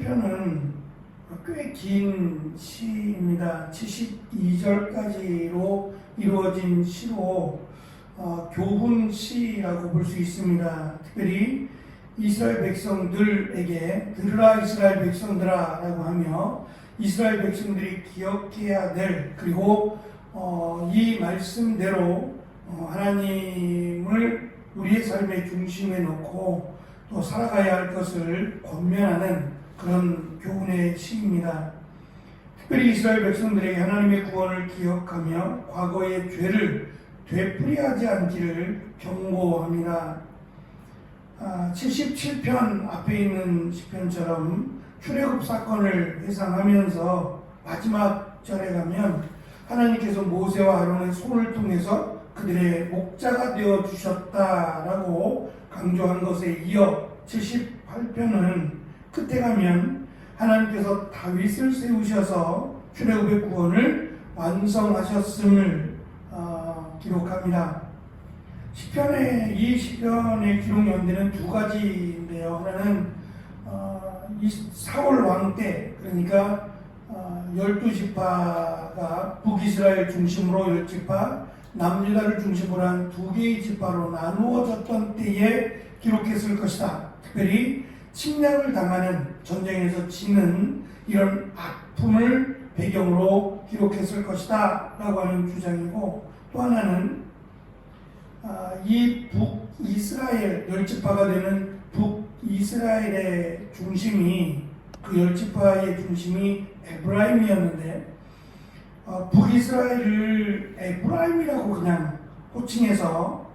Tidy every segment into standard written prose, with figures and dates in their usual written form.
78편은 꽤 긴 시입니다. 72절까지로 이루어진 시로 교훈 시라고 볼 수 있습니다. 특별히 이스라엘 백성들에게 들으라 이스라엘 백성들아 라고 하며 이스라엘 백성들이 기억해야 될, 그리고 이 말씀대로 하나님을 우리의 삶의 중심에 놓고 또 살아가야 할 것을 권면하는 그런 교훈의 시입니다. 특별히 이스라엘 백성들에게 하나님의 구원을 기억하며 과거의 죄를 되풀이하지 않기를 경고합니다. 77편 앞에 있는 시편처럼 출애굽 사건을 회상하면서 마지막 절에 가면 하나님께서 모세와 아론의 손을 통해서 그들의 목자가 되어 주셨다라고 강조한 것에 이어 78편은 끝에 가면 하나님께서 다윗을 세우셔서 출애굽의 구원을 완성하셨음을 기록합니다. 이 시편의 기록 연대는 두 가지인데요. 하나는 사울 왕 때, 그러니까 12지파가 북이스라엘 중심으로 10지파, 남유다를 중심으로 한 두 개의 지파로 나누어졌던 때에 기록했을 것이다. 특별히 침략을 당하는, 전쟁에서 지는 이런 아픔을 배경으로 기록했을 것이다 라고 하는 주장이고, 또 하나는 이 북이스라엘 10지파가 되는 북이스라엘의 중심이, 그 10지파의 중심이 에브라임이었는데 북이스라엘을 에브라임이라고 그냥 호칭해서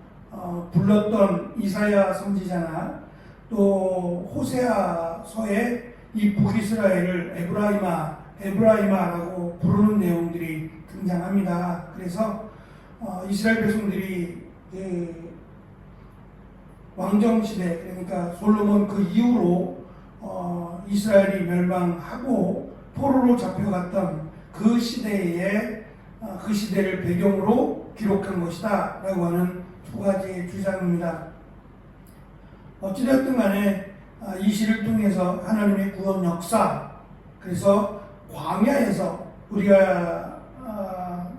불렀던 이사야 선지자나 또 호세아서에 이 북이스라엘을 에브라이마라고 부르는 내용들이 등장합니다. 그래서 이스라엘 백성들이 왕정시대, 그러니까 솔로몬 그 이후로 이스라엘이 멸망하고 포로로 잡혀갔던 그 시대를 배경으로 기록한 것이다 라고 하는 두 가지의 주장입니다. 어찌되었든 간에 이 시를 통해서 하나님의 구원 역사, 그래서 광야에서 우리가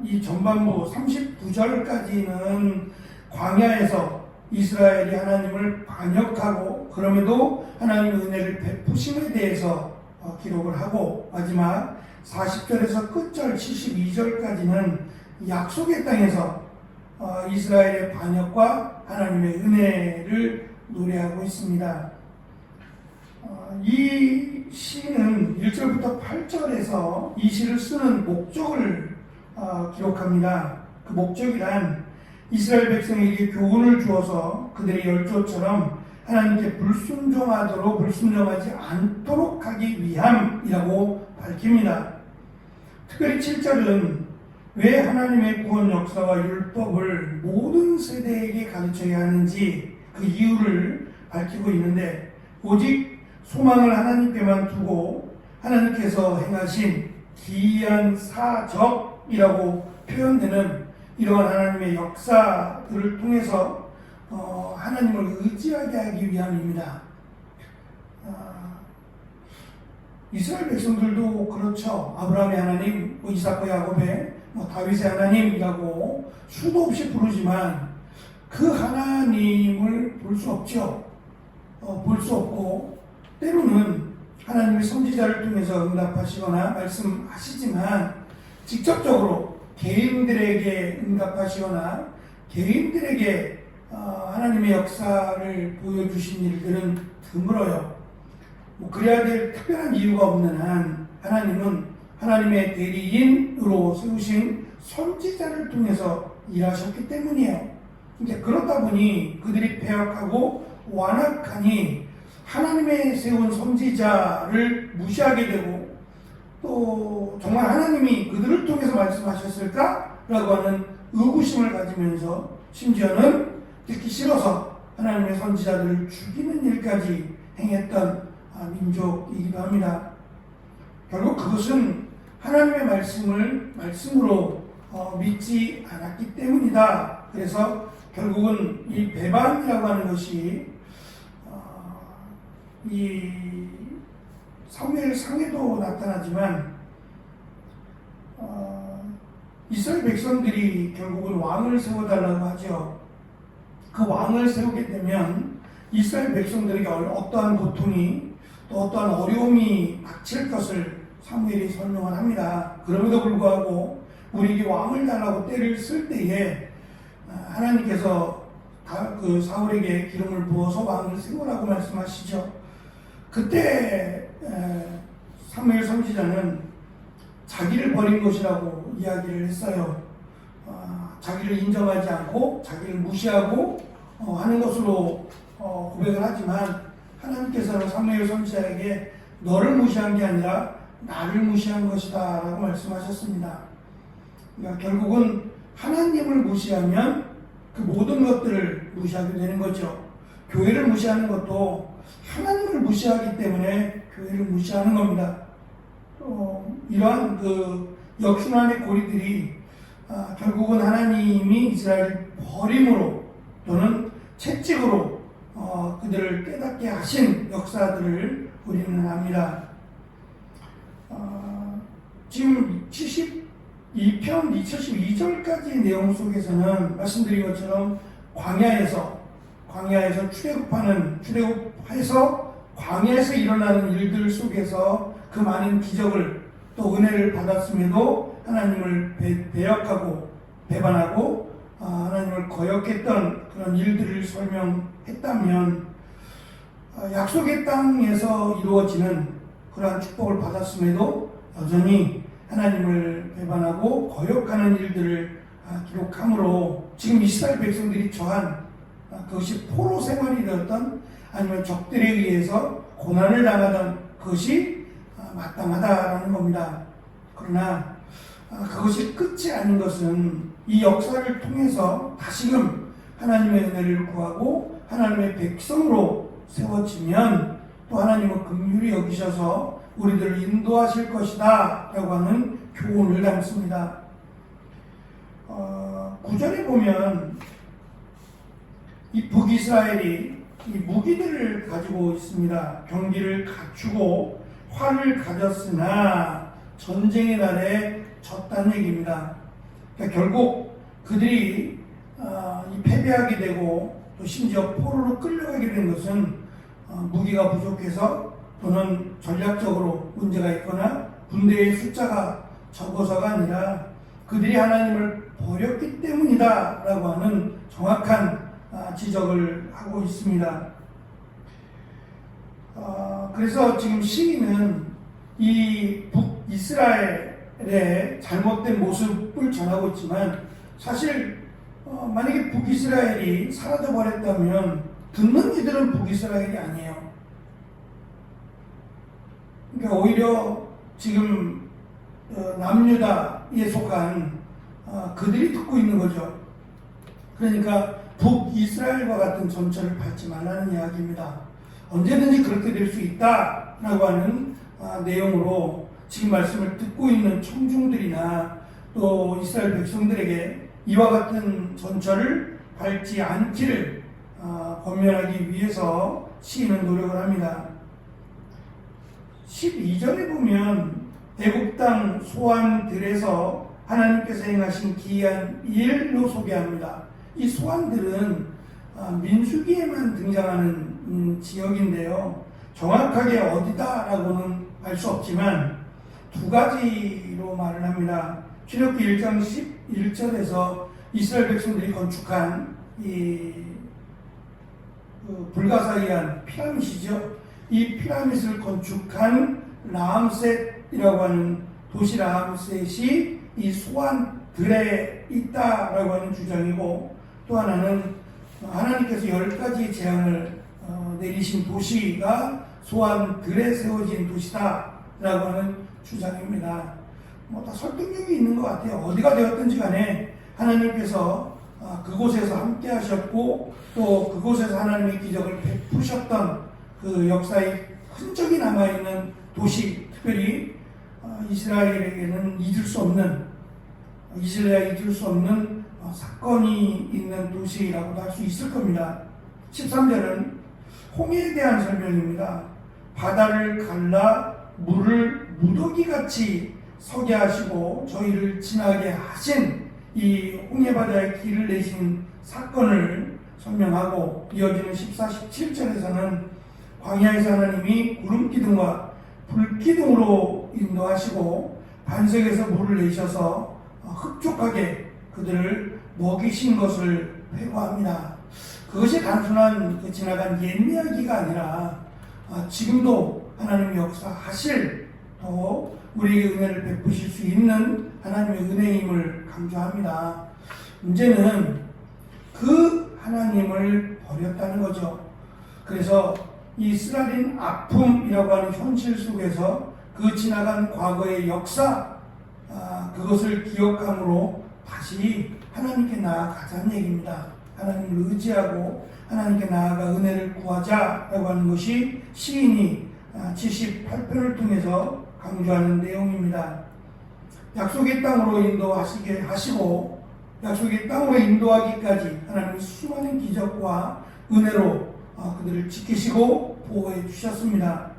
이 전반부 39절까지는 광야에서 이스라엘이 하나님을 반역하고 그럼에도 하나님의 은혜를 베푸심에 대해서 기록을 하고, 마지막 40절에서 끝절 72절까지는 약속의 땅에서 이스라엘의 반역과 하나님의 은혜를 노래하고 있습니다. 이 시는 1절부터 8절에서 이 시를 쓰는 목적을 기록합니다. 그 목적이란 이스라엘 백성에게 교훈을 주어서 그들의 열조처럼 하나님께 불순종하지 않도록 하기 위함이라고 밝힙니다. 특별히 7절은 왜 하나님의 구원 역사와 율법을 모든 세대에게 가르쳐야 하는지 그 이유를 밝히고 있는데, 오직 소망을 하나님께만 두고 하나님께서 행하신 기이한 사적이라고 표현되는 이러한 하나님의 역사들을 통해서 하나님을 의지하게 하기 위함입니다. 이스라엘 백성들도 그렇죠. 아브라함의 하나님, 이삭과 야곱의 다윗의 하나님이라고 수도 없이 부르지만 그 하나님을 볼 수 없죠. 볼 수 없고, 때로는 하나님의 선지자를 통해서 응답하시거나 말씀하시지만 직접적으로 개인들에게 응답하시거나 개인들에게 하나님의 역사를 보여주신 일들은 드물어요. 그래야 될 특별한 이유가 없는 한 하나님은 하나님의 대리인으로 세우신 선지자를 통해서 일하셨기 때문이에요. 이제 그렇다 보니 그들이 패역하고 완악하니 하나님의 세운 선지자를 무시하게 되고, 또 정말 하나님이 그들을 통해서 말씀하셨을까? 라고 하는 의구심을 가지면서 심지어는 듣기 싫어서 하나님의 선지자들을 죽이는 일까지 행했던 민족이기도 합니다. 결국 그것은 하나님의 말씀으로 믿지 않았기 때문이다. 그래서 결국은 이 배반이라고 하는 것이 이 사무엘상에도 나타나지만 이스라엘 백성들이 결국은 왕을 세워달라고 하죠. 그 왕을 세우게 되면 이스라엘 백성들에게 어떠한 고통이 또 어떠한 어려움이 닥칠 것을 사무엘이 설명을 합니다. 그럼에도 불구하고 우리에게 왕을 달라고 때를 쓸 때에 하나님께서 그 사울에게 기름을 부어서 왕을 세우라고 말씀하시죠. 그때 사무엘 선지자는 자기를 버린 것이라고 이야기를 했어요. 자기를 인정하지 않고 자기를 무시하고 하는 것으로 고백을 하지만 하나님께서는 사무엘 선지자에게 너를 무시한 게 아니라 나를 무시한 것이다 라고 말씀하셨습니다. 그러니까 결국은 하나님을 무시하면 그 모든 것들을 무시하게 되는 거죠. 교회를 무시하는 것도 하나님을 무시하기 때문에 교회를 무시하는 겁니다. 이러한 그 역순환의 고리들이 결국은 하나님이 이스라엘을 버림으로 또는 채찍으로 그들을 깨닫게 하신 역사들을 우리는 압니다. 지금 72편 272절까지의 내용 속에서는 말씀드린 것처럼 광야에서 출애굽해서 광야에서 일어나는 일들 속에서 그 많은 기적을 또 은혜를 받았음에도 하나님을 배역하고 배반하고 하나님을 거역했던 그런 일들을 설명했다면 약속의 땅에서 이루어지는 그러한 축복을 받았음에도 여전히 하나님을 배반하고 거역하는 일들을 기록함으로 지금 이스라엘 백성들이 처한 그것이 포로 생활이 되었던 아니면 적들에 의해서 고난을 당하던 그것이 마땅하다라는 겁니다. 그러나 그것이 끝이 아닌 것은 이 역사를 통해서 다시금 하나님의 은혜를 구하고 하나님의 백성으로 세워지면 또 하나님은 긍휼히 여기셔서 우리들을 인도하실 것이다 라고 하는 교훈을 담습니다. 9절에 보면 이 북이스라엘이 이 무기들을 가지고 있습니다. 경기를 갖추고 활을 가졌으나 전쟁의 날에 졌다는 얘기입니다. 그러니까 결국 그들이 패배하게 되고 또 심지어 포로로 끌려가게 된 것은 무기가 부족해서 또는 전략적으로 문제가 있거나 군대의 숫자가 적어서가 아니라 그들이 하나님을 버렸기 때문이다 라고 하는 정확한 지적을 하고 있습니다. 그래서 지금 시인은 이 북이스라엘의 잘못된 모습을 전하고 있지만 사실 만약에 북이스라엘이 사라져버렸다면 듣는 이들은 북이스라엘이 아니에요. 그러니까 오히려 지금 남유다에 속한 그들이 듣고 있는 거죠. 그러니까 북이스라엘과 같은 전철을 밟지 말라는 이야기입니다. 언제든지 그렇게 될 수 있다라고 하는 내용으로 지금 말씀을 듣고 있는 청중들이나 또 이스라엘 백성들에게 이와 같은 전철을 밟지 않기를 권면하기 위해서 시인은 노력을 합니다. 12절에 보면 애굽 땅 소환들에서 하나님께서 행하신 기이한 일로 소개합니다. 이 소환들은 민수기에만 등장하는 지역인데요. 정확하게 어디다라고는 알 수 없지만 두 가지로 말을 합니다. 출애굽기 1장 11절에서 이스라엘 백성들이 건축한 이 불가사의한 피라밋이죠. 이 피라밋을 건축한 라암셋이라고 하는 도시 라암셋이 이 소환들에 있다라고 하는 주장이고, 또 하나는 하나님께서 10가지 재앙을 내리신 도시가 소환들에 세워진 도시다라고 하는 주장입니다. 다 설득력이 있는 것 같아요. 어디가 되었든지 간에 하나님께서 그곳에서 함께 하셨고 또 그곳에서 하나님의 기적을 베푸셨던 그 역사의 흔적이 남아있는 도시, 특별히 이스라엘에게는 잊을 수 없는 사건이 있는 도시라고도 할 수 있을 겁니다. 13절은 홍해에 대한 설명입니다. 바다를 갈라 물을 무더기같이 서게 하시고 저희를 지나게 하신 이 홍해바다에 길을 내신 사건을 설명하고, 이어지는 14, 17절에서는 광야에서 하나님이 구름기둥과 불기둥으로 인도하시고 반석에서 물을 내셔서 흡족하게 그들을 먹이신 것을 회고합니다. 그것이 단순한 지나간 옛 이야기가 아니라 지금도 하나님의 역사하실, 또 우리에게 은혜를 베푸실 수 있는 하나님의 은혜임을 강조합니다. 문제는 그 하나님을 버렸다는 거죠. 그래서 이 쓰라린 아픔이라고 하는 현실 속에서 그 지나간 과거의 역사, 그것을 기억함으로 다시 하나님께 나아가자는 얘기입니다. 하나님을 의지하고 하나님께 나아가 은혜를 구하자라고 하는 것이 시인이 78편을 통해서 강조하는 내용입니다. 약속의 땅으로 인도하시게 하시고 약속의 땅으로 인도하기까지 하나님의 수많은 기적과 은혜로 그들을 지키시고 보호해 주셨습니다.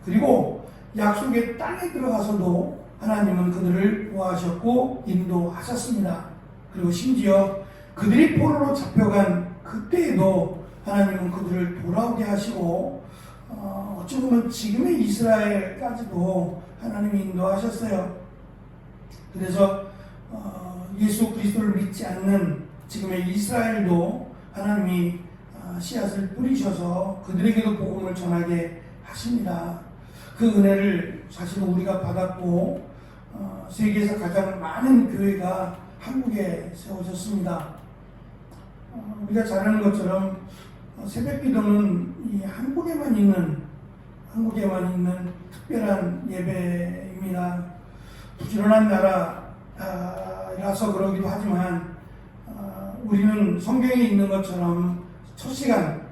그리고 약속의 땅에 들어가서도 하나님은 그들을 보호하셨고 인도하셨습니다. 그리고 심지어 그들이 포로로 잡혀간 그때에도 하나님은 그들을 돌아오게 하시고 어찌 보면 지금의 이스라엘까지도 하나님이 인도하셨어요. 그래서 예수 그리스도를 믿지 않는 지금의 이스라엘도 하나님이 씨앗을 뿌리셔서 그들에게도 복음을 전하게 하십니다. 그 은혜를 사실 우리가 받았고 세계에서 가장 많은 교회가 한국에 세워졌습니다. 우리가 잘 아는 것처럼 새벽기도는 이 한국에만 있는 특별한 예배입니다. 부지런한 나라라서 그러기도 하지만 우리는 성경에 있는 것처럼 첫 시간,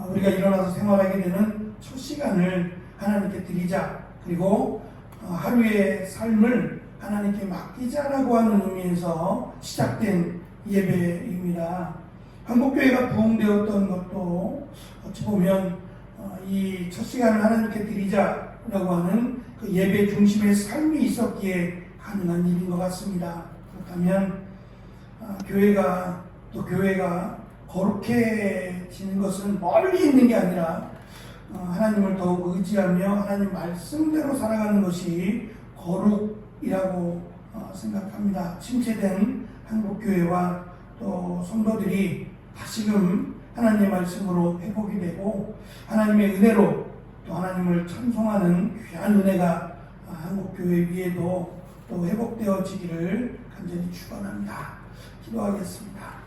우리가 일어나서 생활하게 되는 첫 시간을 하나님께 드리자, 그리고 하루의 삶을 하나님께 맡기자라고 하는 의미에서 시작된 예배입니다. 한국교회가 부흥되었던 것도 어찌 보면 이 첫 시간을 하나님께 드리자라고 하는 그 예배 중심의 삶이 있었기에 가능한 일인 것 같습니다. 그렇다면 교회가 거룩해지는 것은 멀리 있는 게 아니라 하나님을 더욱 의지하며 하나님 말씀대로 살아가는 것이 거룩이라고 생각합니다. 침체된 한국교회와 또 성도들이 다시금 하나님의 말씀으로 회복이 되고 하나님의 은혜로 또 하나님을 찬송하는 귀한 은혜가 한국교회 위에도 또 회복되어지기를 간절히 축원합니다. 기도하겠습니다.